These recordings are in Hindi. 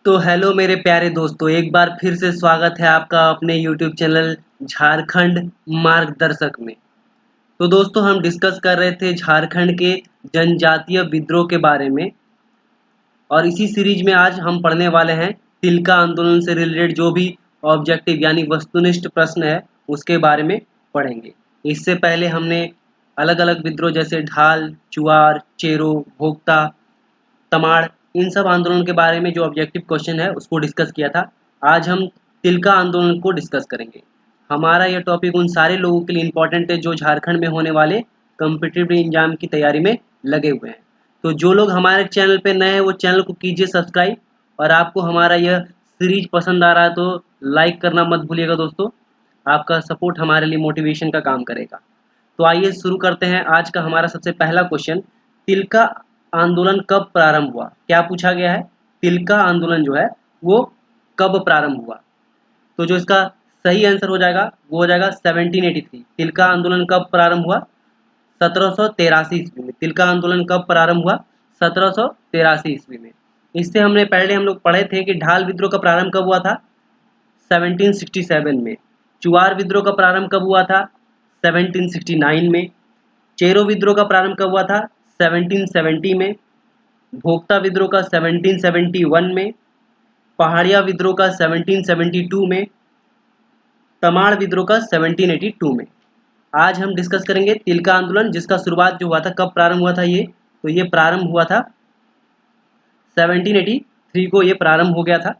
तो हेलो मेरे प्यारे दोस्तों, एक बार फिर से स्वागत है आपका अपने यूट्यूब चैनल झारखंड मार्गदर्शक में। तो दोस्तों, हम डिस्कस कर रहे थे झारखंड के जनजातीय विद्रोह के बारे में, और इसी सीरीज में आज हम पढ़ने वाले हैं तिलका आंदोलन से रिलेटेड जो भी ऑब्जेक्टिव यानी वस्तुनिष्ठ प्रश्न है उसके बारे में पढ़ेंगे। इससे पहले हमने अलग अलग विद्रोह जैसे ढाल, चुआर, चेरो, भोक्ता, तमाड़, इन सब आंदोलन के बारे में जो ऑब्जेक्टिव क्वेश्चन है उसको डिस्कस किया था। आज हम तिलका आंदोलन को डिस्कस करेंगे। हमारा यह टॉपिक उन सारे लोगों के लिए इम्पोर्टेंट है जो झारखंड में होने वाले कॉम्पिटिटिव एग्जाम की तैयारी में लगे हुए हैं। तो जो लोग हमारे चैनल पे नए हैं वो चैनल को कीजिए सब्सक्राइब, और आपको हमारा यह सीरीज पसंद आ रहा है तो लाइक करना मत भूलिएगा दोस्तों। आपका सपोर्ट हमारे लिए मोटिवेशन का काम करेगा। तो आइए शुरू करते हैं। आज का हमारा सबसे पहला क्वेश्चन, तिलका आंदोलन कब प्रारंभ हुआ? क्या पूछा गया है? तिलका आंदोलन जो है वो कब प्रारंभ हुआ? तो जो इसका सही आंसर हो जाएगा वो हो जाएगा 1783। तिलका आंदोलन कब प्रारंभ हुआ? 1783 ईस्वी में। तिलका आंदोलन कब प्रारंभ हुआ? 1783 ईस्वी में। इससे हमने पहले हम लोग पढ़े थे कि ढाल विद्रोह का प्रारंभ कब हुआ था? 1767 में। चुआर विद्रोह का प्रारंभ कब हुआ था? 1769 में। चेरो विद्रोह का प्रारंभ कब हुआ था? 1770 में। भोक्ता विद्रोह का 1771 में। पहाड़िया विद्रोह का 1772 में। तमाड़ विद्रोह का 1782 में। आज हम डिस्कस करेंगे तिलका आंदोलन, जिसका शुरुआत जो हुआ था, कब प्रारंभ हुआ था तो ये प्रारंभ हुआ था 1783 को, ये प्रारंभ हो गया था।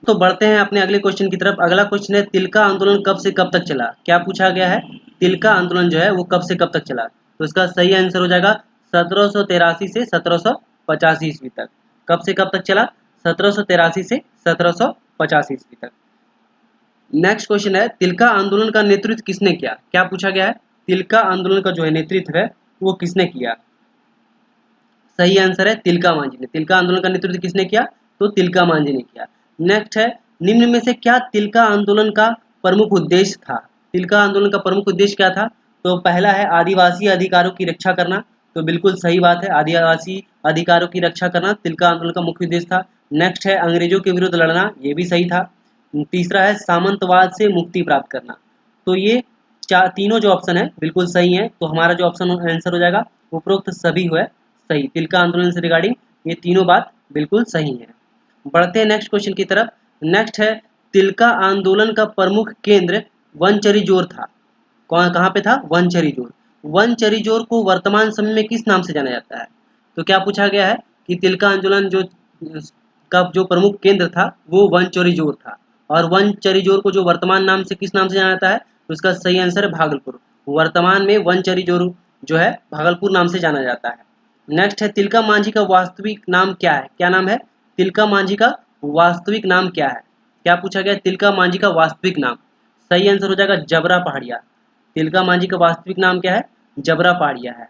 तो बढ़ते हैं अपने अगले क्वेश्चन की तरफ। अगला क्वेश्चन है, तिलका आंदोलन कब से कब तक चला? क्या पूछा गया है? तिलका आंदोलन जो है वो कब से कब तक चला? तो इसका सही आंसर हो जाएगा 1783 से 1785 ईस्वी तक। कब से कब तक चला? 1783 से 1785 ईस्वी तक। नेक्स्ट क्वेश्चन है, तिलका आंदोलन का नेतृत्व किसने किया? क्या पूछा गया है? तिलका आंदोलन का जो है नेतृत्व है वो किसने किया? सही आंसर है तिलका मांझी ने। तिलका आंदोलन का नेतृत्व किसने किया? तो तिलका मांझी ने किया। नेक्स्ट है, निम्न में से क्या तिलका आंदोलन का प्रमुख उद्देश्य था? तिलका आंदोलन का प्रमुख उद्देश्य क्या था? तो पहला है आदिवासी अधिकारों की रक्षा करना। तो बिल्कुल सही बात है, आदिवासी अधिकारों की रक्षा करना तिलका आंदोलन का मुख्य उद्देश्य था। नेक्स्ट है अंग्रेजों के विरुद्ध लड़ना, ये भी सही था। तीसरा है सामंतवाद से मुक्ति प्राप्त करना। तो ये तीनों जो ऑप्शन है बिल्कुल सही है। तो हमारा जो ऑप्शन आंसर हो जाएगा उपरोक्त सभी है सही। तिलका आंदोलन से रिगार्डिंग ये तीनों बात बिल्कुल सही है। बढ़ते हैं नेक्स्ट क्वेश्चन की तरफ। नेक्स्ट है, तिलका आंदोलन का प्रमुख केंद्र वनचरीजोर था। कहाँ पे था? वनचरीजोर। वनचरीजोर को वर्तमान समय में किस नाम से जाना जाता है? तो क्या पूछा गया है कि तिलका आंदोलन जो का जो प्रमुख केंद्र था वो वनचरीजोर था, और वनचरीजोर को जो वर्तमान नाम से किस नाम से जाना जाता है? तो इसका सही आंसर है भागलपुर। वर्तमान में वनचरीजोर जो है भागलपुर नाम से जाना जाता है। नेक्स्ट है, तिलका मांझी का वास्तविक नाम क्या है? क्या नाम है? तिलका मांझी का वास्तविक नाम क्या है? क्या पूछा गया? तिलका मांझी का वास्तविक नाम। सही आंसर हो जाएगा जबरा पहाड़िया। तिलका मांझी का वास्तविक नाम क्या है? जबरा पहाड़िया है।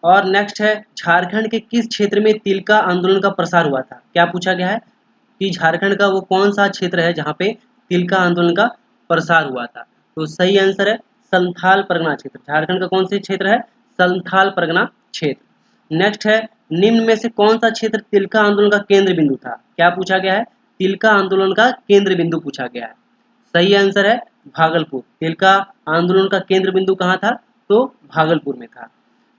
और नेक्स्ट है, झारखंड के किस क्षेत्र में तिलका आंदोलन का प्रसार हुआ था? क्या पूछा गया है कि झारखंड का वो कौन सा क्षेत्र है जहाँ पे तिलका आंदोलन का प्रसार हुआ था? तो सही आंसर है संथाल परगना क्षेत्र। झारखंड का कौन से क्षेत्र है? संथाल परगना क्षेत्र। नेक्स्ट है, निम्न में से कौन सा क्षेत्र तिलका आंदोलन का केंद्र बिंदु था? क्या पूछा गया है? तिलका आंदोलन का केंद्र बिंदु पूछा गया है। सही आंसर है भागलपुर। तिलका आंदोलन का केंद्र बिंदु कहाँ था? तो भागलपुर में था।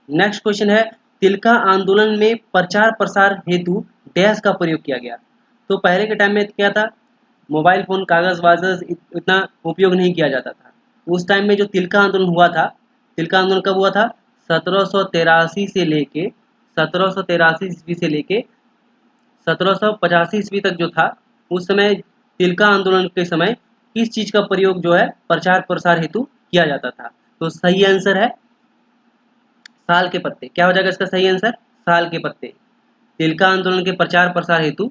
नेक्स्ट क्वेश्चन है, तिलका आंदोलन में प्रचार प्रसार हेतु डैश का प्रयोग किया गया। तो पहले के टाइम में क्या था? मोबाइल फोन, कागज वागज इतना उपयोग नहीं किया जाता था। उस टाइम में जो तिलका आंदोलन हुआ था, तिलका आंदोलन कब हुआ था? 1783 से लेके 1783 ईस्वी से लेके 1785 ईस्वी तक जो था, उस समय तिलका आंदोलन के समय किस चीज का प्रयोग जो है प्रचार प्रसार हेतु किया जाता था? तो सही आंसर है साल के पत्ते। क्या हो जाएगा इसका सही आंसर? साल के पत्ते। तिलका आंदोलन के प्रचार प्रसार हेतु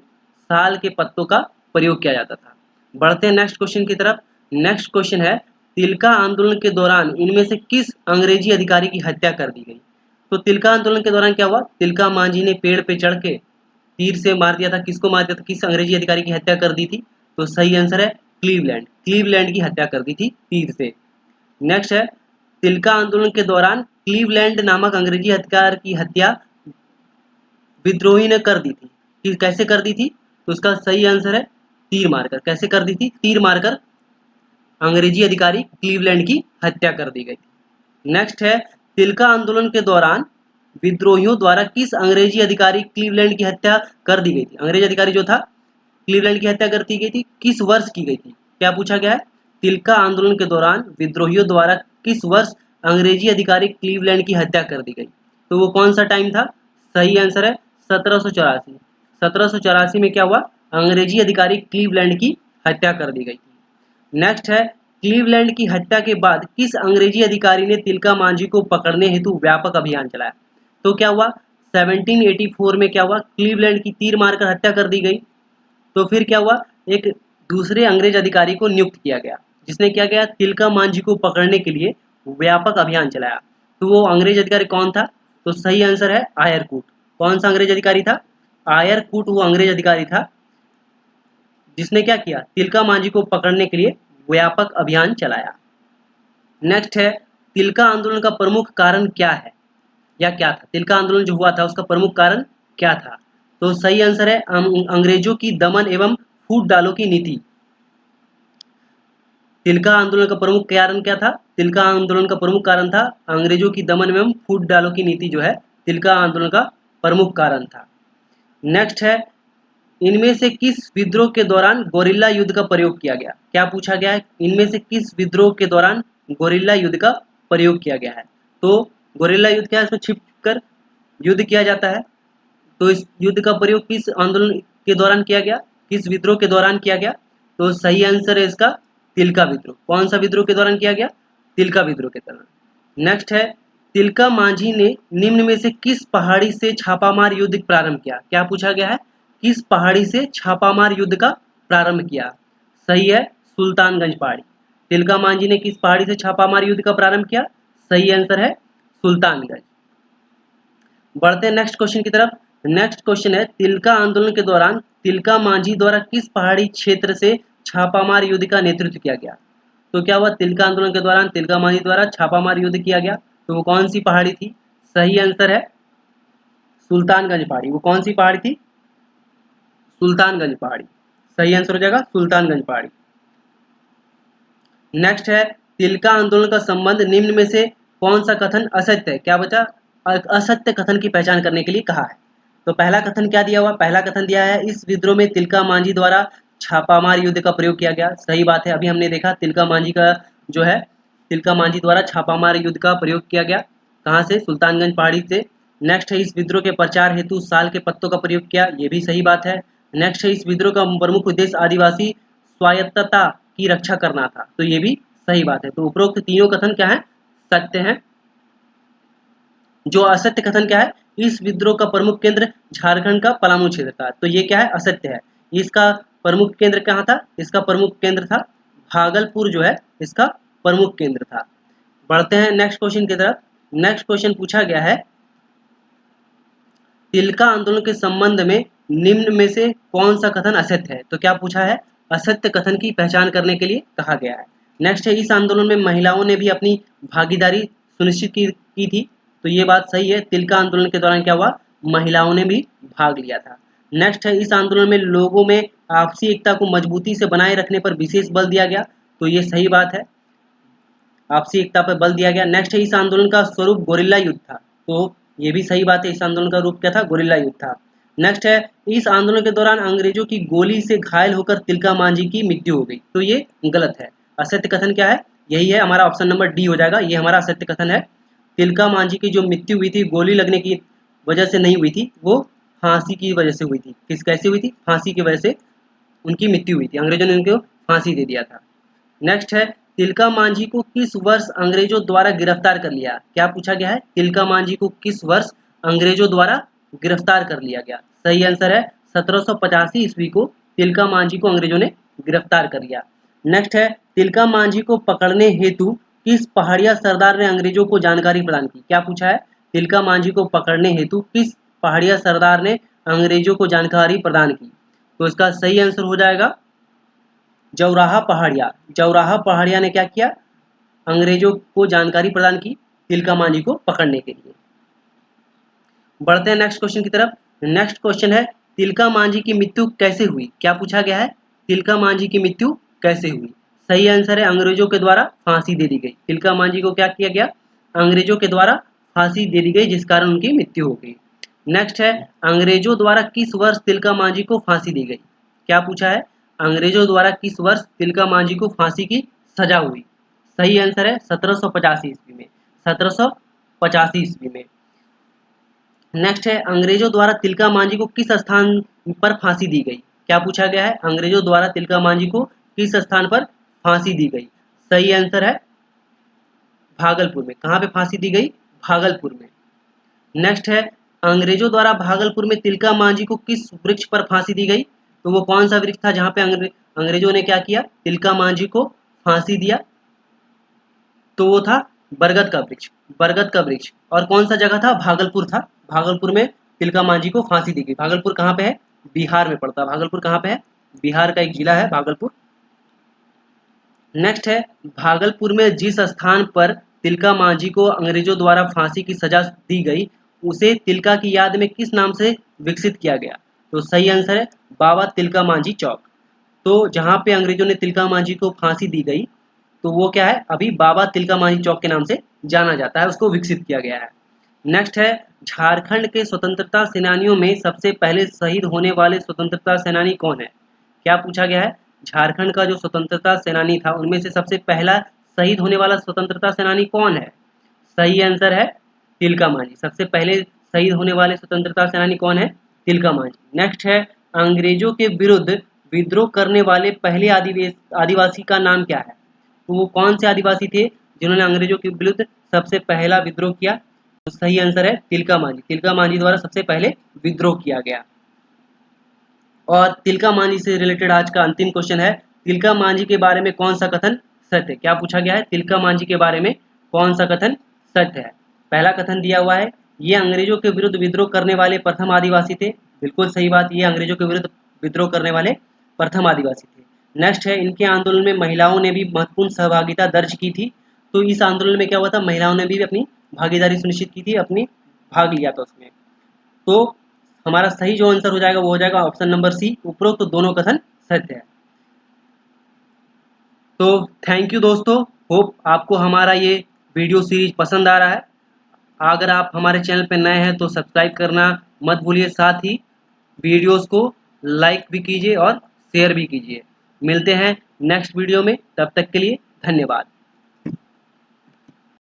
साल के पत्तों का प्रयोग किया जाता था। बढ़ते हैं नेक्स्ट क्वेश्चन की तरफ। नेक्स्ट क्वेश्चन है, तिलका आंदोलन के दौरान इनमें से किस अंग्रेजी अधिकारी की हत्या कर दी गई? तो तिलका आंदोलन के दौरान क्या हुआ? तिलका मांझी ने पेड़ पे चढ़ के तीर से मार दिया था। किसको मार दिया था? किस अंग्रेजी अधिकारी की हत्या कर दी थी? तो सही आंसर है क्लीवलैंड। क्लीवलैंड की हत्या कर दी थी तीर से। नेक्स्ट है, तिलका आंदोलन के दौरान क्लीवलैंड नामक अंग्रेजी अधिकारी की हत्या विद्रोही ने कर दी थी। कि कैसे कर दी थी? तो उसका सही आंसर है तीर मारकर। कैसे कर दी थी? तीर मारकर अंग्रेजी अधिकारी क्लीवलैंड की हत्या कर दी गई थी। नेक्स्ट है, तिलका आंदोलन के दौरान विद्रोहियों द्वारा किस अंग्रेजी अधिकारी क्लीवलैंड की हत्या कर दी गई थी? अंग्रेजी अधिकारी जो था क्लीवलैंड की हत्या कर दी गई थी, किस वर्ष की गई थी? क्या पूछा गया है? तिलका आंदोलन के दौरान विद्रोहियों द्वारा किस वर्ष अंग्रेजी अधिकारी क्लीवलैंड की हत्या कर दी गई? तो वो कौन सा टाइम था? सही आंसर है 1784। 1784 में क्या हुआ? अंग्रेजी अधिकारी क्लीवलैंड की हत्या कर दी गई थी। नेक्स्ट है, क्लीवलैंड की हत्या के बाद किस अंग्रेजी अधिकारी ने तिलका मांझी को पकड़ने हेतु व्यापक अभियान चलाया? तो क्या हुआ? 1784 में क्या हुआ? क्लीवलैंड की तीर मारकर हत्या कर दी गई। तो फिर क्या हुआ? एक दूसरे अंग्रेज अधिकारी को नियुक्त किया गया, जिसने क्या किया? तिलका मांझी को पकड़ने के लिए व्यापक अभियान चलाया। तो वो अंग्रेज अधिकारी कौन था? तो सही आंसर है आयरकूट। कौन सा अंग्रेज अधिकारी था? आयरकूट वो अंग्रेज अधिकारी था जिसने क्या किया? तिलका मांझी को पकड़ने के लिए व्यापक अभियान चलाया। नेक्स्ट है, तिलका आंदोलन का प्रमुख कारण क्या है या क्या था? तिलका आंदोलन जो हुआ था उसका प्रमुख कारण क्या था? तो सही आंसर है अंग्रेजों की दमन एवं फूट डालो की नीति। तिलका आंदोलन का प्रमुख कारण क्या था? तिलका आंदोलन का प्रमुख कारण था अंग्रेजों की दमन एवं फूट डालो की नीति जो है तिलका आंदोलन का प्रमुख कारण था। नेक्स्ट है, इनमें से किस विद्रोह के दौरान गोरिल्ला युद्ध का प्रयोग किया गया? क्या पूछा गया है? इनमें से किस विद्रोह के दौरान गोरिल्ला युद्ध का प्रयोग किया गया है? तो गोरिल्ला युद्ध क्या है? इसमें छिप कर युद्ध किया जाता है। तो इस युद्ध का प्रयोग किस आंदोलन के दौरान किया गया? किस विद्रोह के दौरान किया गया? तो सही आंसर है इसका तिलका विद्रोह। कौन सा विद्रोह के दौरान किया गया? तिलका विद्रोह के दौरान। नेक्स्ट है, तिलका मांझी ने निम्न में से किस पहाड़ी से छापामार युद्ध प्रारंभ किया? क्या पूछा गया है? किस पहाड़ी से छापामार युद्ध का प्रारंभ किया? सही है सुल्तानगंज पहाड़ी। तिलका मांझी ने किस पहाड़ी से छापामार युद्ध का प्रारंभ किया? सही आंसर है सुल्तानगंज। बढ़ते हैं नेक्स्ट क्वेश्चन की तरफ। नेक्स्ट क्वेश्चन है, तिलका आंदोलन के दौरान तिलका मांझी द्वारा किस पहाड़ी क्षेत्र से छापामार युद्ध का नेतृत्व किया गया? तो क्या हुआ? तिलका आंदोलन के दौरान तिलका मांझी द्वारा छापामार युद्ध किया गया। तो वो कौन सी पहाड़ी थी? सही आंसर है सुल्तानगंज पहाड़ी। वो कौन सी पहाड़ी थी? सुल्तानगंज पहाड़ी। सही आंसर हो जाएगा सुल्तानगंज पहाड़ी। नेक्स्ट है, तिलका आंदोलन का संबंध निम्न में से कौन सा कथन असत्य है? क्या बचा? असत्य कथन की पहचान करने के लिए कहा है। तो पहला कथन क्या दिया हुआ? पहला कथन दिया है, इस विद्रोह में तिलका मांझी द्वारा छापामार युद्ध का प्रयोग किया गया। सही बात है। अभी हमने देखा तिलका मांझी का जो है तिलका मांझी द्वारा छापामार युद्ध का प्रयोग किया गया। कहाँ से? सुल्तानगंज पहाड़ी से। नेक्स्ट है, इस विद्रोह के प्रचार हेतु साल के पत्तों का प्रयोग किया। ये भी सही बात है। नेक्स्ट है, इस विद्रोह का प्रमुख उद्देश्य आदिवासी स्वायत्तता की रक्षा करना था। तो ये भी सही बात है। तो उपरोक्त तीनों कथन क्या है? सत्य है। जो असत्य कथन क्या है? इस विद्रोह का प्रमुख केंद्र झारखंड का पलामू क्षेत्र था। तो ये क्या है? असत्य है। इसका प्रमुख केंद्र कहाँ था? इसका प्रमुख केंद्र था भागलपुर जो है इसका प्रमुख केंद्र था। बढ़ते हैं नेक्स्ट क्वेश्चन की तरफ। नेक्स्ट क्वेश्चन पूछा गया है, तिलका आंदोलन के संबंध में निम्न में से कौन सा कथन असत्य है? तो क्या पूछा है? असत्य कथन की पहचान करने के लिए कहा गया है। नेक्स्ट है, इस आंदोलन में महिलाओं ने भी अपनी भागीदारी सुनिश्चित की थी। तो ये बात सही है। तिलका आंदोलन के दौरान क्या हुआ? महिलाओं ने भी भाग लिया था। नेक्स्ट है, इस आंदोलन में लोगों में आपसी एकता को मजबूती से बनाए रखने पर विशेष बल दिया गया। तो ये सही बात है, आपसी एकता पर बल दिया गया। नेक्स्ट है, इस आंदोलन का स्वरूप गोरिल्ला युद्ध था। तो ये भी सही बात है। इस आंदोलन का रूप क्या था? गोरिल्ला युद्ध था। नेक्स्ट है, इस आंदोलन के दौरान अंग्रेजों की गोली से घायल होकर तिलका मांझी की मृत्यु हो गई। तो ये गलत है। असत्य कथन क्या है? यही है हमारा ऑप्शन नंबर डी हो जाएगा। ये हमारा असत्य कथन है। तिलका मांझी की जो मृत्यु हुई थी गोली लगने की वजह से नहीं हुई थी, वो फांसी की वजह से हुई थी। किस कैसे हुई थी? फांसी की वजह से उनकी मृत्यु हुई थी। अंग्रेजों ने उनको फांसी दे दिया था। नेक्स्ट है, तिलका मांझी को किस वर्ष अंग्रेजों द्वारा गिरफ्तार कर लिया? क्या पूछा गया है? तिलका मांझी को किस वर्ष अंग्रेजों द्वारा गिरफ्तार कर लिया गया? सही आंसर है 1785 ईस्वी को तिलका मांझी को अंग्रेजों ने गिरफ्तार कर लिया। नेक्स्ट है, तिलका मांझी को पकड़ने हेतु किस पहाड़िया सरदार ने अंग्रेजों को जानकारी प्रदान की? क्या पूछा है? तिलका मांझी को पकड़ने हेतु किस पहाड़िया सरदार ने अंग्रेजों को जानकारी प्रदान की? तो इसका सही आंसर हो जाएगा जौराहा पहाड़िया। जौराहा पहाड़िया ने क्या किया? अंग्रेजों को जानकारी प्रदान की तिलका मांझी को पकड़ने के लिए। बढ़ते हैं नेक्स्ट क्वेश्चन की तरफ। नेक्स्ट क्वेश्चन है, तिलका मांझी की मृत्यु कैसे हुई? क्या पूछा गया है? तिलका मांझी की मृत्यु कैसे हुई? सही आंसर है अंग्रेजों के द्वारा फांसी दे दी गई। तिलका मांझी को क्या किया गया? अंग्रेजों के द्वारा फांसी दे दी गई, जिस कारण उनकी मृत्यु हो गई। नेक्स्ट है, अंग्रेजों द्वारा किस वर्ष तिलका मांझी को फांसी दी गई? क्या पूछा है? अंग्रेजों द्वारा किस वर्ष तिलका मांझी को फांसी की सजा हुई? सही आंसर है 1785 ईस्वी में। 1785 ईस्वी में। नेक्स्ट है, अंग्रेजों द्वारा तिलका मांझी को किस स्थान पर फांसी दी गई? क्या पूछा गया है? अंग्रेजों द्वारा तिलका मांझी को किस स्थान पर फांसी दी गई? सही आंसर है भागलपुर में। कहाँ पे फांसी दी गई? भागलपुर में। नेक्स्ट है, अंग्रेजों द्वारा भागलपुर में तिलका मांझी को किस वृक्ष पर फांसी दी गई? तो वो कौन सा वृक्ष था जहां पे अंग्रेजों ने क्या किया? तिलका मांझी को फांसी दिया। तो वो था बरगद का वृक्ष। बरगद का वृक्ष। और कौन सा जगह था? भागलपुर था। भागलपुर में तिलका मांझी को फांसी दी गई। भागलपुर कहाँ पे है? बिहार में पड़ता है। भागलपुर कहाँ पे है? बिहार का एक जिला है भागलपुर। नेक्स्ट है, भागलपुर में जिस स्थान पर तिलका मांझी को अंग्रेजों द्वारा फांसी की सजा दी गई, उसे तिलका की याद में किस नाम से विकसित किया गया? तो सही आंसर है बाबा तिलका मांझी चौक। तो जहां पे अंग्रेजों ने तिलका मांझी को फांसी दी गई, तो वो क्या है? अभी बाबा तिलका मांझी चौक के नाम से जाना जाता है, उसको विकसित किया गया है। नेक्स्ट है, झारखंड के स्वतंत्रता सेनानियों में सबसे पहले शहीद होने वाले स्वतंत्रता सेनानी कौन है? क्या पूछा गया है? झारखंड का जो स्वतंत्रता सेनानी था, उनमें से सबसे पहला शहीद होने वाला स्वतंत्रता सेनानी कौन है? सही आंसर है तिलका मांझी। सबसे पहले शहीद होने वाले स्वतंत्रता सेनानी कौन है? तिलका मांझी। नेक्स्ट है, अंग्रेजों के विरुद्ध विद्रोह करने वाले पहले आदिवासी का नाम क्या है? तो वो कौन से आदिवासी थे जिन्होंने अंग्रेजों के विरुद्ध सबसे पहला विद्रोह किया? तो सही आंसर है तिलका मांझी। तिलका मांझी द्वारा सबसे पहले विद्रोह किया गया। और तिलका मांझी से रिलेटेड आज का अंतिम क्वेश्चन है, तिलका मांझी के बारे में कौन सा कथन सत्य है? क्या पूछा गया है? तिलका मांझी के बारे में कौन सा कथन सत्य है? पहला कथन दिया हुआ है, ये अंग्रेजों के विरुद्ध विद्रोह करने वाले प्रथम आदिवासी थे। बिल्कुल सही बात, ये अंग्रेजों के विरुद्ध विद्रोह करने वाले प्रथम आदिवासी थे। नेक्स्ट है, इनके आंदोलन में महिलाओं ने भी महत्वपूर्ण सहभागिता दर्ज की थी। तो इस आंदोलन में क्या हुआ था? महिलाओं ने भी अपनी भागीदारी सुनिश्चित की थी, अपनी भाग लिया था उसमें। तो हमारा सही जो आंसर हो जाएगा वो हो जाएगा ऑप्शन नंबर सी, उपरोक्त तो दोनों कथन सत्य है। तो थैंक यू दोस्तों, होप आपको हमारा ये वीडियो सीरीज पसंद आ रहा है। अगर आप हमारे चैनल पर नए हैं तो सब्सक्राइब करना मत भूलिए, साथ ही वीडियोस को लाइक भी कीजिए और शेयर भी कीजिए। मिलते हैं नेक्स्ट वीडियो में, तब तक के लिए धन्यवाद।